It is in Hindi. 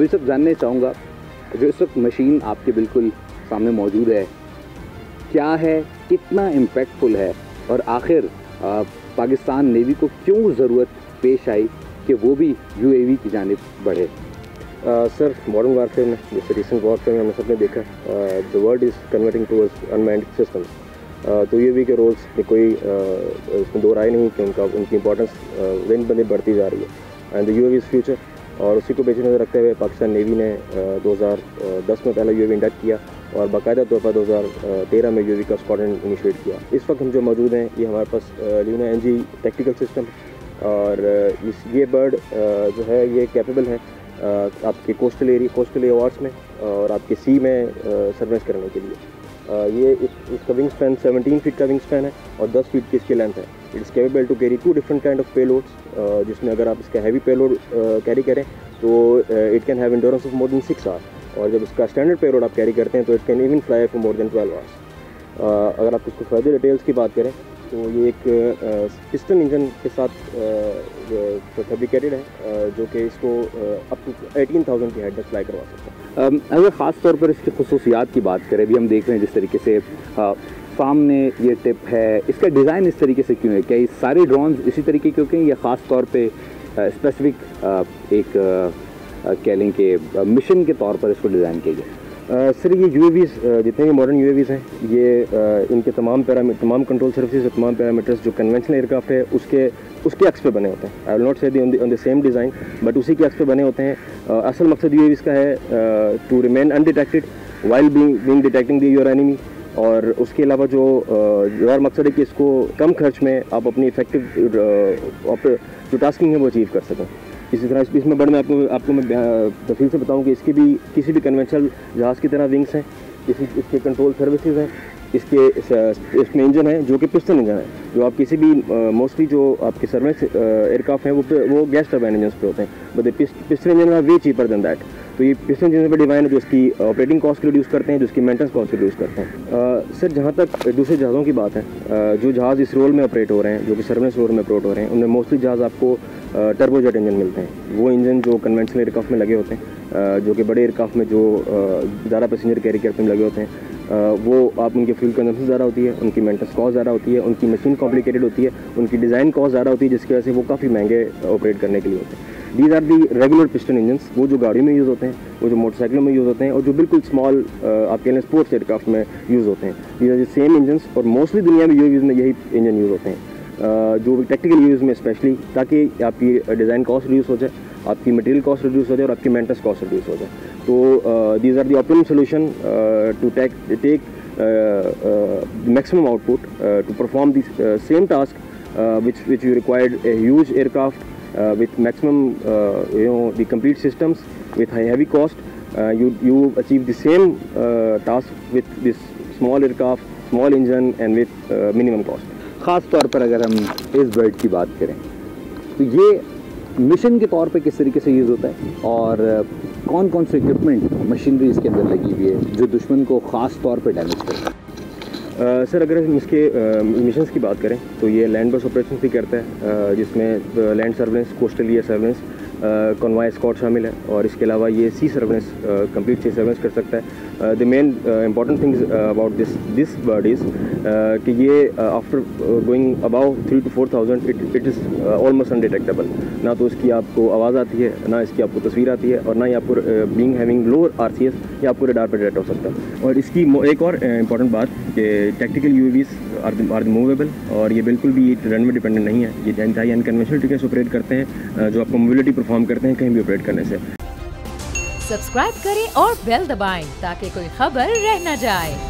अभी सब जानने चाहूँगा, जो इस वक्त मशीन आपके बिल्कुल सामने मौजूद है, क्या है, कितना इम्पैक्टफुल है और आखिर पाकिस्तान नेवी को क्यों ज़रूरत पेश आई कि वो भी UAV की जानिब बढ़े? सर, मॉडर्न वारफेयर में, जैसे रिसेंट वॉरफेयर में हमने सबने देखा, the world is converting towards unmanned systems. तो UAV के रोल्स में कोई इसमें दो राय नहीं कि उनकी इंपॉर्टेंस दिन ब दिन बढ़ती जा रही है एंड द UAV फ्यूचर। और उसी को पेश नज़र रखते हुए पाकिस्तान नेवी ने 2010 में पहला UAV इंडक्ट किया और बाकायदा तौर पर 2013 में UAV का स्क्वाड्रन इनिशिएट किया। इस वक्त हम जो मौजूद हैं, ये हमारे पास ल्यूना NG टैक्टिकल सिस्टम, और ये बर्ड जो है ये कैपेबल है आपके कोस्टल एवार्ड्स में और आपके सी में सर्वेलेंस करने के लिए। ये इसका विंग स्पैन 17 फीट का विंग स्पैन है और 10 फीट की इसकी लेंथ है। It is capable to carry 2 different kind of payloads, जिसमें अगर आप इसका हैवी पेलोड कैरी करें तो it can have endurance of more than 6 hours, और जब इसका स्टैंडर्ड पेलोड आप कैरी करते हैं तो it can even fly for more than 12 hours. अगर आप इसको फर्दर डिटेल्स की बात करें तो ये एक पिस्टन इंजन के साथ फैब्रिकेटेड है, जो कि इसको अप टू 18,000 की हाइट तक फ्लाई करवा सकता है। अगर ख़ास तौर पर इसकी खुसूसियात की बात करें, अभी हम देख रहे हैं जिस तरीके से सामने ये टिप है, इसका डिज़ाइन इस तरीके से क्यों है? क्या ये सारे ड्रोन्स इसी तरीके के क्यों, या ख़ास तौर पे स्पेसिफिक एक कह लें कि मिशन के तौर पर इसको डिज़ाइन किया गया? सर, ये UAVs जितने भी मॉडर्न UAVs हैं, ये इनके तमाम कंट्रोल सर्विसेज और तमाम पैरामीटर्स जो कन्वेंशनल एयरक्राफ्ट है उसके एक्स पे बने होते हैं। आई विल नॉट से on the same design, but उसी के एक्स पे बने होते हैं। असल मकसद UAVs का है to remain undetected while being detecting your enemy, और उसके अलावा जो और मकसद है कि इसको कम खर्च में आप अपनी इफेक्टिव जो टास्किंग है वो अचीव कर सकें। इसी तरह इसमें बर्ड में आपको मैं तफसील से बताऊं कि इसकी भी किसी भी कन्वेंशनल जहाज़ की तरह विंग्स हैं, इसके कंट्रोल सर्विसेज हैं, इसमें इंजन है जो कि पिस्टन इंजन है, जो आप किसी भी मोस्टली जो आपके सर्वेलेंस एयरक्राफ्ट हैं वो गैस टर्बाइन इंजन पे होते हैं, but piston engine are way cheaper than that. तो ये पिस्टन इंजन पर डिवाइन है जो इसकी ऑपरेटिंग कॉस्ट को रिड्यूस करते हैं, जो इसकी मेंटेनेंस कॉस्ट को रिड्यूस करते हैं। सर, जहाँ तक दूसरे जहाज़ों की बात है, जो जहाज़ इस रोल में ऑपरेट हो रहे हैं, जो कि सर्वेलेंस रोल में ऑपरेट हो रहे हैं, उनमें मोस्टली जहाज़ आपको टर्बोजेट इंजन मिलते हैं। वो इंजन जो कन्वेंशनल एयरक्राफ्ट में लगे होते हैं, जो कि बड़े एयरक्राफ्ट में जो ज़्यादा पैसेंजर कैरी करते में लगे होते हैं, वो आप उनकी फ्यूल कंजम्पशन ज़्यादा होती है, उनकी मेंटेनेंस कॉस्ट ज़्यादा होती है, उनकी मशीन कॉम्प्लिकेटेड होती है, उनकी डिज़ाइन कॉस्ट ज़्यादा होती है, जिसकी वजह से वो काफ़ी महंगे ऑपरेट करने के लिए होते हैं। These are the regular piston engines, वो जो गाड़ियों में यूज़ होते हैं, वो जो मोटरसाइकिलों में यूज़ होते हैं, और जो बिल्कुल स्मॉल आप कह लें स्पोर्ट्स एयरक्राफ्ट में यूज़ होते हैं। These are the same engines, और मोस्टली दुनिया में UAVs में यही इंजन यूज़ होते हैं, जो टैक्टिकल यूज़ में स्पेशली, ताकि आपकी डिज़ाइन कॉस्ट रिड्यूस हो जाए, आपकी मटेरियल कॉस्ट रिड्यूस हो जाए और आपकी मेंटेनेंस कॉस्ट रिड्यूस हो जाए। तो these are the optimum solution to take maximum output to perform the same task which you required a huge aircraft with maximum the complete systems with heavy cost. You achieve the same task with this small aircraft, small engine and with minimum cost. ख़ास तौर पर अगर हम इस बर्ड की बात करें तो ये मिशन के तौर पे किस तरीके से यूज़ होता है, और कौन कौन से इक्विपमेंट मशीनरी इसके अंदर लगी हुई है जो दुश्मन को ख़ास तौर पे डैमेज करता है? सर, अगर हम इसके मिशंस की बात करें तो ये लैंड बेस्ड ऑपरेशन भी करता है, जिसमें land surveillance, coastal air surveillance, convoy squad शामिल है, और इसके अलावा ये sea surveillance, complete sea surveillance कर सकता है। The main important things about this bird is कि ये after going about 3 to 4,000 it is almost undetectable. ना तो इसकी आपको आवाज़ आती है, ना इसकी आपको तस्वीर आती है, और ना ही आपको बीइंग हैविंग लो RCS या आपको रडार पर डिटेक्ट हो सकता है। और इसकी एक और इंपॉर्टेंट बात कि टैक्टिकल UAVs आर मूवेबल, और ये बिल्कुल भी रन में डिपेंडेंट नहीं है। ये इंतहाई अनकन्वेंशनल तरीके से ऑपरेट करते हैं, जो आपको मोबिलिटी परफॉर्म करते हैं कहीं भी ऑपरेट करने से। सब्सक्राइब करें और बेल दबाएं ताकि कोई खबर रह न जाए।